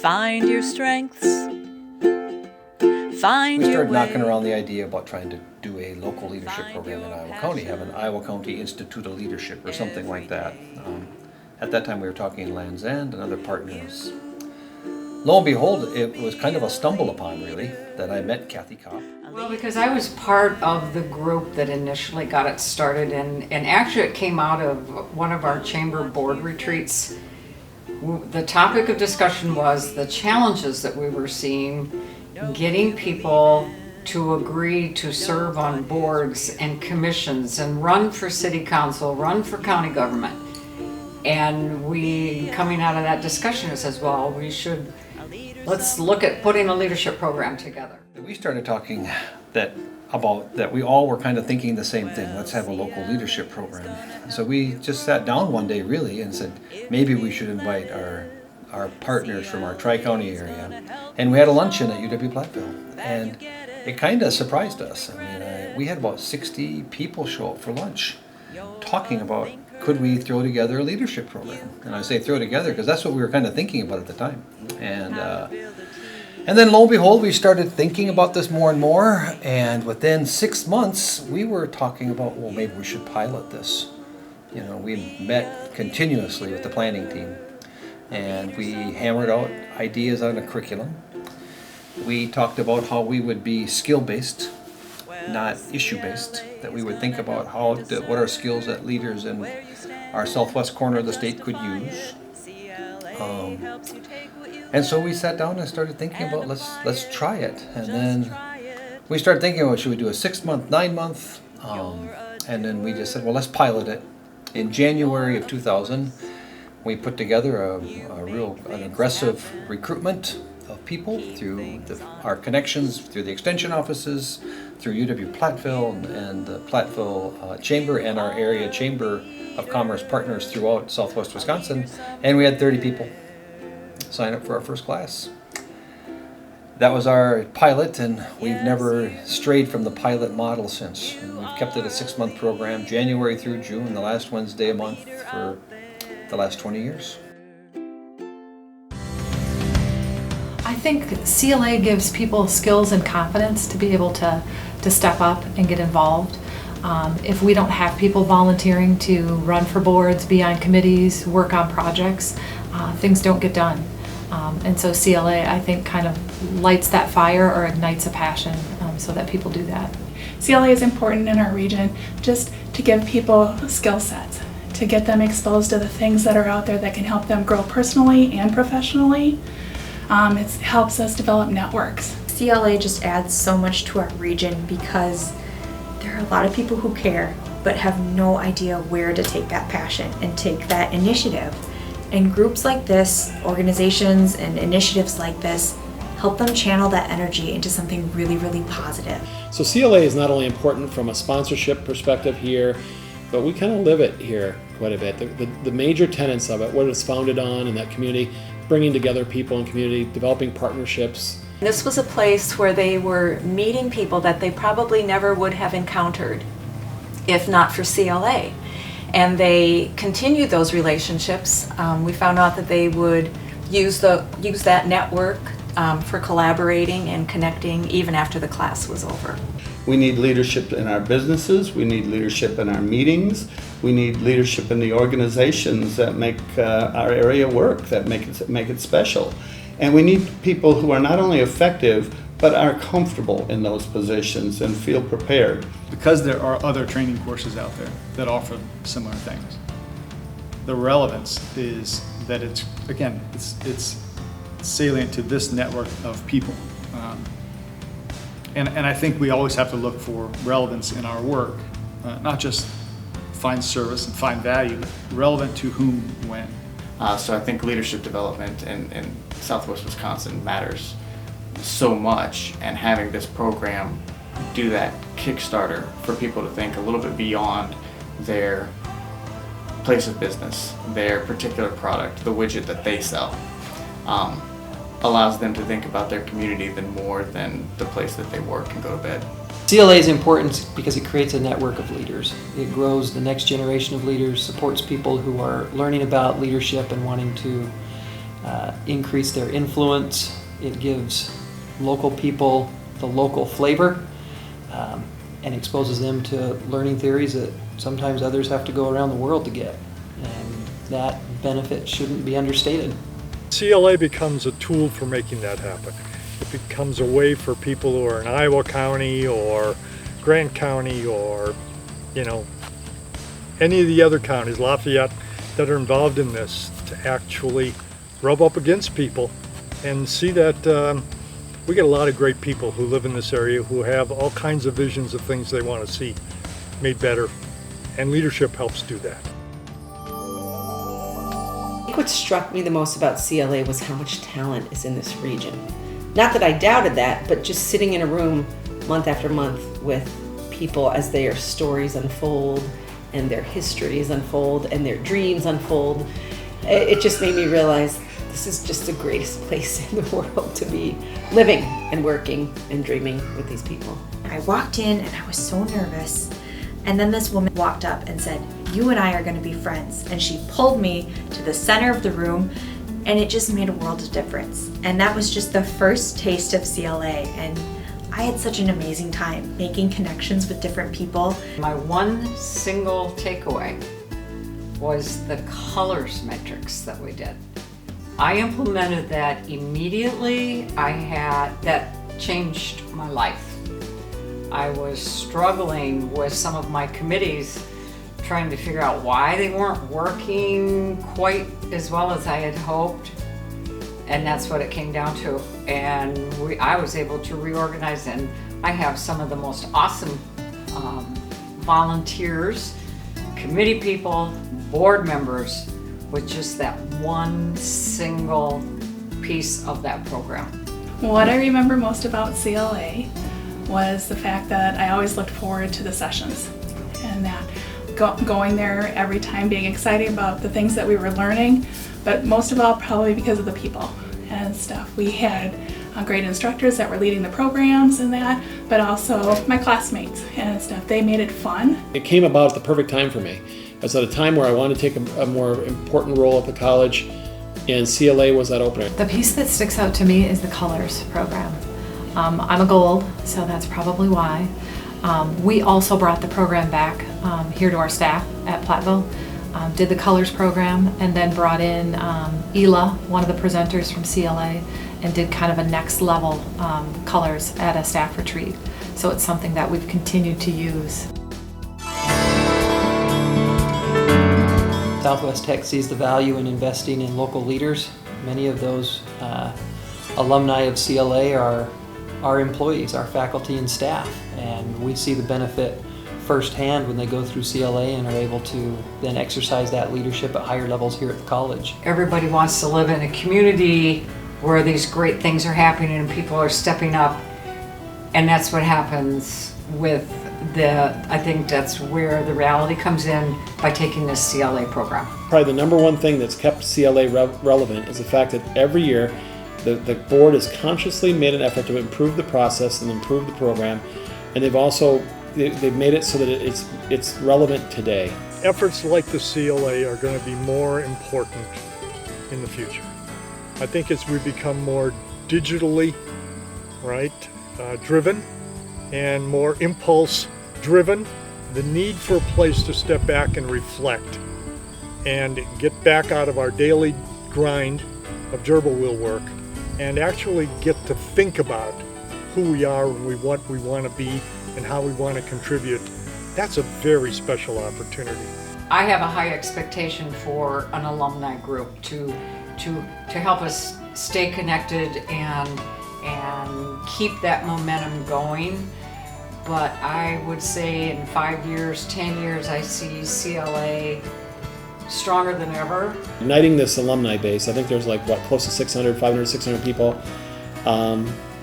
Find your strengths. Find We your started way. knocking around the idea about trying to do a local leadership program in Iowa County, have an Iowa County Institute of Leadership or something like that. At that time, we were talking Land's End and other partners. Lo and behold, it was kind of a stumble upon, really, that I met Kathy Kopp. Well, because I was part of the group that initially got it started, and actually it came out of one of our chamber board retreats. The topic of discussion was the challenges that we were seeing getting people to agree to serve on boards and commissions and run for city council, run for county government. And we, coming out of that discussion, it says, well, let's look at putting a leadership program together. We started talking about that we all were kind of thinking the same thing. Let's have a local leadership program. So we just sat down one day really and said, maybe we should invite our partners from our Tri-County area. And we had a luncheon at UW-Platteville. And it kind of surprised us. I mean, we had about 60 people show up for lunch talking about, could we throw together a leadership program? And I say throw together because that's what we were kind of thinking about at the time. And then lo and behold, we started thinking about this more and more. And within 6 months, we were talking about, well, maybe we should pilot this. You know, we met continuously with the planning team. And we hammered out ideas on a curriculum. We talked about how we would be skill-based, not issue-based, that we would think about what are skills that leaders in our southwest corner of the state could use. And so we sat down and started thinking about let's try it. And then we started thinking about, should we do a 6-month, 9-month? And then we just said, well, let's pilot it. In January of 2000, we put together an aggressive recruitment of people through our connections, through the extension offices, through UW-Platteville and the Platteville Chamber and our area Chamber of Commerce partners throughout southwest Wisconsin. And we had 30 people sign up for our first class. That was our pilot, and we've never strayed from the pilot model since. And we've kept it a 6-month program, January through June, the last Wednesday a month for the last 20 years. I think CLA gives people skills and confidence to be able to step up and get involved. If we don't have people volunteering to run for boards, be on committees, work on projects, things don't get done. And so CLA, I think, kind of lights that fire or ignites a passion so that people do that. CLA is important in our region just to give people skill sets, to get them exposed to the things that are out there that can help them grow personally and professionally. It helps us develop networks. CLA just adds so much to our region because there are a lot of people who care but have no idea where to take that passion and take that initiative. And groups like this, organizations and initiatives like this, help them channel that energy into something really, really positive. So CLA is not only important from a sponsorship perspective here, but we kind of live it here quite a bit. The major tenets of it, what it's founded on in that community, bringing together people in community, developing partnerships. This was a place where they were meeting people that they probably never would have encountered if not for CLA. And they continued those relationships. We found out that they would use that network for collaborating and connecting even after the class was over. We need leadership in our businesses, we need leadership in our meetings, we need leadership in the organizations that make our area work, that make it special. And we need people who are not only effective, but are comfortable in those positions and feel prepared. Because there are other training courses out there that offer similar things, the relevance is that it's salient to this network of people. And I think we always have to look for relevance in our work, not just find service and find value, but relevant to whom, when. So I think leadership development in Southwest Wisconsin matters so much, and having this program do that Kickstarter for people to think a little bit beyond their place of business, their particular product, the widget that they sell, allows them to think about their community more than the place that they work and go to bed. CLA is important because it creates a network of leaders. It grows the next generation of leaders, supports people who are learning about leadership and wanting to increase their influence. It gives local people the local flavor, and exposes them to learning theories that sometimes others have to go around the world to get. And that benefit shouldn't be understated. CLA becomes a tool for making that happen. It becomes a way for people who are in Iowa County or Grant County or, any of the other counties, Lafayette, that are involved in this to actually rub up against people and see that we get a lot of great people who live in this area who have all kinds of visions of things they want to see made better, and leadership helps do that. I think what struck me the most about CLA was how much talent is in this region. Not that I doubted that, but just sitting in a room month after month with people as their stories unfold and their histories unfold and their dreams unfold, it just made me realize this is just the greatest place in the world to be living and working and dreaming with these people. I walked in and I was so nervous. And then this woman walked up and said, "You and I are going to be friends." And she pulled me to the center of the room, and it just made a world of difference. And that was just the first taste of CLA. And I had such an amazing time making connections with different people. My one single takeaway was the colors matrix that we did. I implemented that immediately. That changed my life. I was struggling with some of my committees, trying to figure out why they weren't working quite as well as I had hoped. And that's what it came down to. And I was able to reorganize, and I have some of the most awesome volunteers, committee people, board members, with just that one single piece of that program. What I remember most about CLA was the fact that I always looked forward to the sessions, and that going there every time, being excited about the things that we were learning, but most of all probably because of the people and stuff. We had great instructors that were leading the programs and that, but also my classmates and stuff. They made it fun. It came about at the perfect time for me. I was at a time where I wanted to take a more important role at the college, and CLA was that opening. The piece that sticks out to me is the colors program. I'm a gold, so that's probably why. We also brought the program back here to our staff at Platteville, did the colors program, and then brought in Ela, one of the presenters from CLA, and did kind of a next level colors at a staff retreat. So it's something that we've continued to use. Southwest Tech sees the value in investing in local leaders. Many of those alumni of CLA are our employees, our faculty and staff, and we see the benefit firsthand when they go through CLA and are able to then exercise that leadership at higher levels here at the college. Everybody wants to live in a community where these great things are happening and people are stepping up, and that's what happens with I think that's where the reality comes in by taking this CLA program. Probably the number one thing that's kept CLA relevant is the fact that every year the board has consciously made an effort to improve the process and improve the program, and they've made it so that it's relevant today. Efforts like the CLA are going to be more important in the future. I think as we become more digitally driven and more impulse driven, the need for a place to step back and reflect and get back out of our daily grind of gerbil wheel work and actually get to think about who we are and what we want to be and how we want to contribute. That's a very special opportunity. I have a high expectation for an alumni group to help us stay connected and keep that momentum going. But I would say in 5 years, 10 years, I see CLA stronger than ever. Igniting this alumni base, I think there's close to 500, 600 people.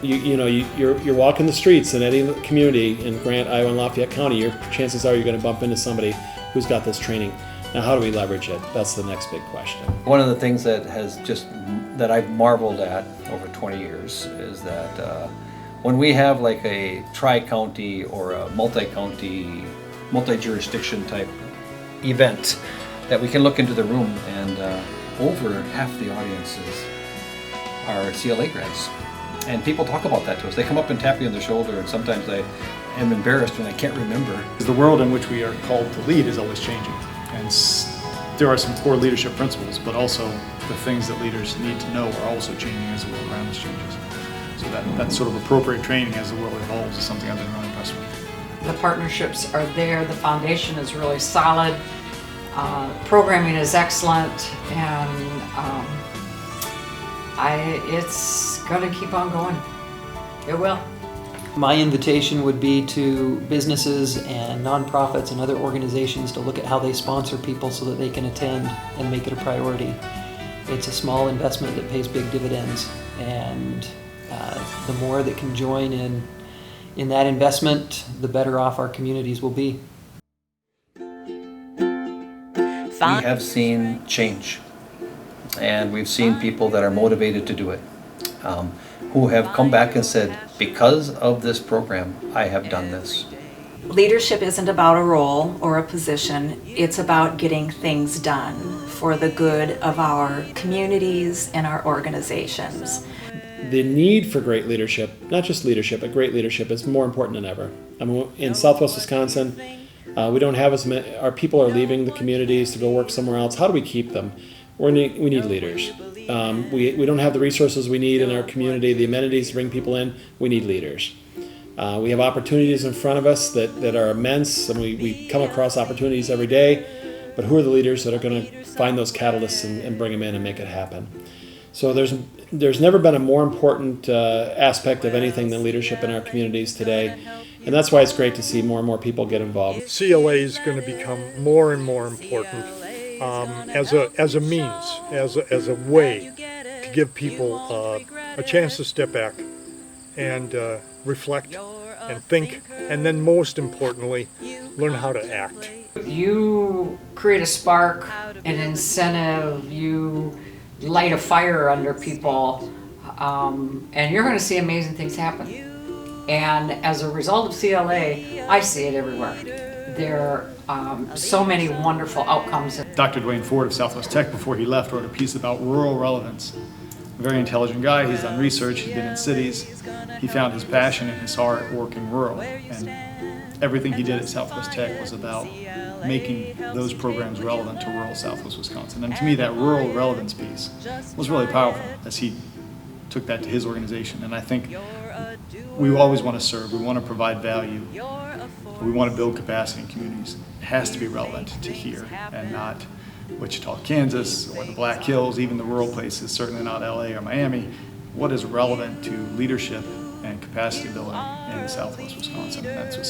You're walking the streets in any community in Grant, Iowa, and Lafayette County, your chances are you're going to bump into somebody who's got this training. Now, how do we leverage it? That's the next big question. One of the things that I've marveled at over 20 years is that when we have like a tri-county or a multi-county, multi-jurisdiction type event, that we can look into the room and over half the audiences are CLA grads. And people talk about that to us. They come up and tap me on the shoulder, and sometimes I am embarrassed when I can't remember. The world in which we are called to lead is always changing. And there are some core leadership principles, but also the things that leaders need to know are also changing as the world around us changes. So that sort of appropriate training as the world evolves is something I've been really impressed with. The partnerships are there, the foundation is really solid, programming is excellent, and it's going to keep on going. It will. My invitation would be to businesses and nonprofits and other organizations to look at how they sponsor people so that they can attend and make it a priority. It's a small investment that pays big dividends, and the more that can join in that investment, the better off our communities will be. We have seen change, and we've seen people that are motivated to do it, who have come back and said, because of this program, I have done this. Leadership isn't about a role or a position, it's about getting things done for the good of our communities and our organizations. The need for great leadership, not just leadership, but great leadership, is more important than ever. I mean, in Southwest Wisconsin, we don't have as many, our people are leaving the communities to go work somewhere else. How do we keep them? We need leaders. We don't have the resources we need in our community, the amenities to bring people in. We need leaders. We have opportunities in front of us that are immense, and we come across opportunities every day, but who are the leaders that are going to find those catalysts and bring them in and make it happen? So there's never been a more important aspect of anything than leadership in our communities today, and that's why it's great to see more and more people get involved. CLA is going to become more and more important as a means, as a way to give people a chance to step back and reflect and think, and then most importantly, learn how to act. You create a spark, an incentive, you light a fire under people, and you're going to see amazing things happen. And as a result of CLA, I see it everywhere. There are so many wonderful outcomes. Dr. Dwayne Ford of Southwest Tech, before he left, wrote a piece about rural relevance. A very intelligent guy, he's done research, he's been in cities. He found his passion and his heart working rural. And everything he did at Southwest Tech was about making those programs relevant to rural Southwest Wisconsin. And to me, that rural relevance piece was really powerful as he took that to his organization. And I think we always want to serve, we want to provide value, we want to build capacity in communities. It has to be relevant to here and not Wichita, Kansas, or the Black Hills, even the rural places, certainly not LA or Miami. What is relevant to leadership and capacity building in Southwest Wisconsin? That's what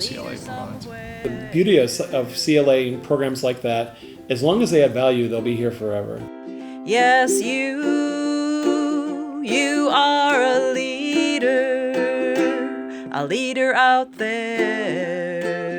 CLA provides. The beauty of CLA and programs like that, as long as they add value, they'll be here forever. Yes, you are a leader out there.